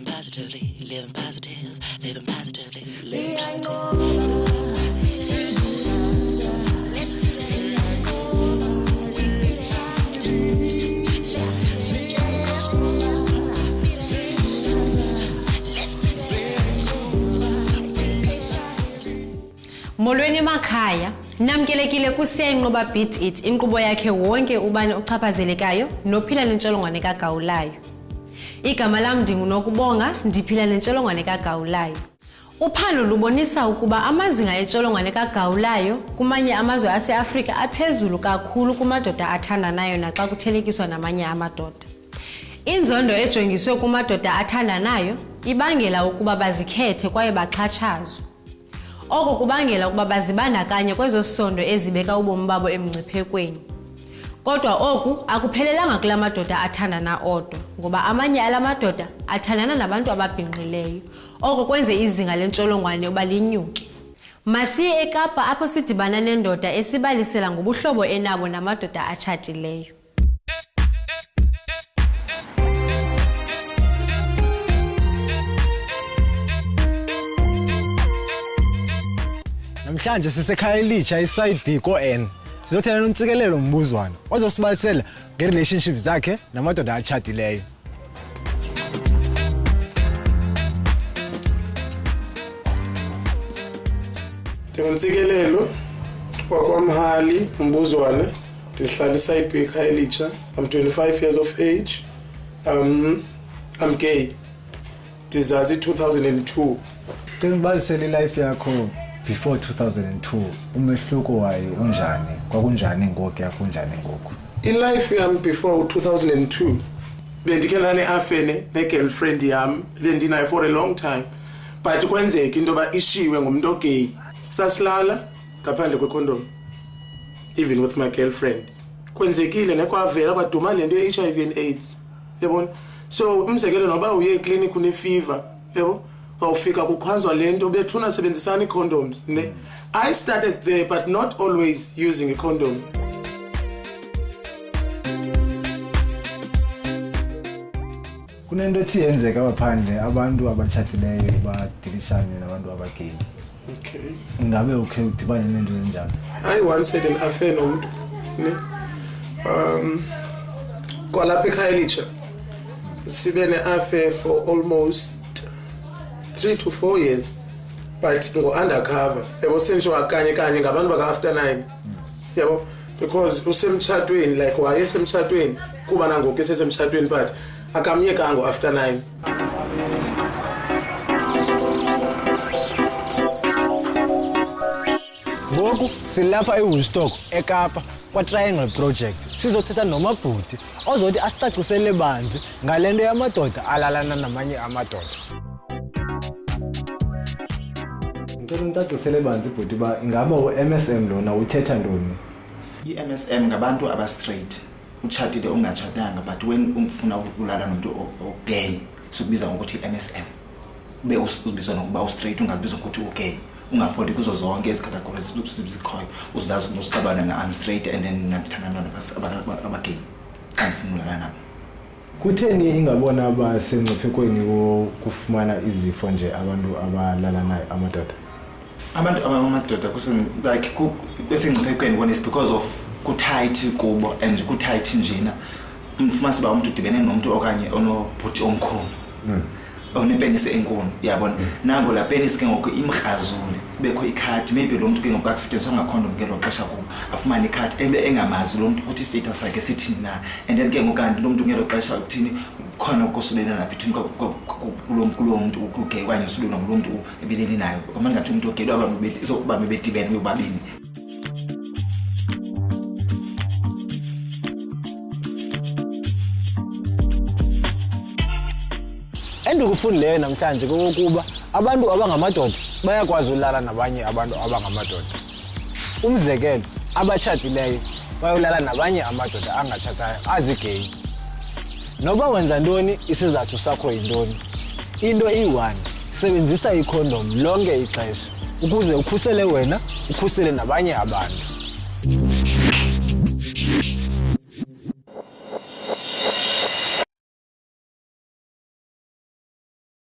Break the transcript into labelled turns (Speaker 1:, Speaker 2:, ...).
Speaker 1: living positively, living positive, living positively, living positive.
Speaker 2: Molweni emakhaya, namkelekile kusenqoba Beat It, inkqubo yakhe wonke ubani ochaphazelekayo nophila nentsholongwane kagawulayo. Igama lam ndingunokubonga, ndiphila nentsholongwane kagawulayo. Uphando lubonisa ukuba amazinga entsholongwane kagawulayo kumanye amazwe ase-Afrika aphezulu kakhulu kumadoda athandanayo naxa kuthelekiswa namanye amadoda. Inzondo ejongiswe kumadoda athandanayo ibangela ukuba bazikhethe kwaye baxhatshazwe. Oko kubangela ukuba bazibandakanye kwezosondo ezibeka ubomi babo emngciphekweni. Kodwa oku akuphelelanga kula madoda athandana odwa, ngoba amanye ala madoda athandana nabantu ababhinqileyo. Oko kwenze izinga lentsholongwane uba linyuke. Masiye eKapa apho sidibana nendoda esibalisela ngobuhlobo enabo namadoda atshatileyo.
Speaker 3: Namhlanje sisekhaya elitsha iside B ko-N. Sizothela nomtsikelelo mbuzwana ozosibalisela nge-relationship zakhe namadoda atshatileyo.
Speaker 4: Ndingumtsikelelo wakwamhali mbuzwane, ndihlala iside B ekhaya elitsha. I'm 25 years of age. I'm gay. Ndizazi 2002.
Speaker 3: Sengibalisela ilife yakho before 2002, umehluko wayo unjani? Kwakunjani ngoku yakho unjani ngoku?
Speaker 4: Ilife yami before 2002, bendike nane-affair ne-girlfriend yami bendinayo for a long time, but kwenzeka into yoba ishiwe ngumuntu ogay. Sasilala ngaphandle kwecondom, even with my girlfriend. Kwenzekile nekwavela kwaduma lento ye-HIV and AIDS, yabona? So umzekelo noba uye eclinic une-fever, yabo? Wawufika kukhwazwa lento bethuna sebenzisana i-condoms, ne? I started there but not always using a condom.
Speaker 3: Kunento ethi yenzeka abaphandle abantu abatshatileyo badilishane nabantu abagay.
Speaker 4: Okay.
Speaker 3: Ingabe ukhe udibane nento ezinjalo?
Speaker 4: I once had an affair nomuntu, ne? Kwalapha ekhaya elitsha sibe ne-affair for almost 3 to 4 years, but ngo-undercover. Yabo senziwa kanye ngabantu baka-after 9. Yabo, because usemtshatweni, like wayesemtshatweni kuba nangoku esesemtshatweni, but akamyekanga ngo-after 9.
Speaker 3: Ngoku silapha eWoolstock eKapa kwa-Triangle Project. Sizothetha nomabhuti ozothi asicacisele banzi ngalento yamadoda alalana namanye amadoda. Ngicela unicacisele banzi bhuti ba ingaba u-MSM lona uthetha ntoni?
Speaker 5: I-MSM ngabantu aba-straight, utshatile ungatshatanga, but when ufuna ukulala nomuntu ogay sikubiza ngokuthi i-MSM. Ube uzibizwa nokuba u-straight, ungazibizwa ngokuthi u-gay. Ungafodi kuzo zonke ezi-categories zikhoyo, uzilazi uzixabana na-I'm straight and then ngithanda nabantu abagay angifuna ukulala nabo.
Speaker 3: Kutheni ingabona abasengciphekweni wokufumana izifo nje abantu abalala nayo amadoda?
Speaker 5: Abantu abamadoda like besengciphekweni bona is because of kutight kubo and kutight njena. Mfumanise ba umuntu udibene nomuntu okanye onobhuti omkhulu. Onepenisi enkulu, yabona. Nango la penisi ke ngoku imkrazule bekho ikhadi, maybe lo muntu ke ngoku akusetshenziswa ngacondom ngelo xesha kuba afumana ikhadi engamazi lo muntu ukuthi status sakhe sithini na, and then ke ngoku kanti lo muntu ngelo xesha uthini khona ukusulela between kulo muntu ugay kanye usulela lo muntu ebeleni nayo. Kamanje ngathi umuntu ogay abantu sokuba bebedibene bobabini.
Speaker 3: Endikufundileyo namhlanje kokuba abantu abangamadoda bayakwazi ulala nabanye abantu abangamadoda. Umzekelo, abatshatileyo bayolala nabanye amadoda angatshatayo azigay. Noba wenza ntoni, isizathu sakho yintoni? Into iyi-1, sebenzisa ikhondom lonke ixesha ukuze ukhusele wena, ukhusele nabanye abantu.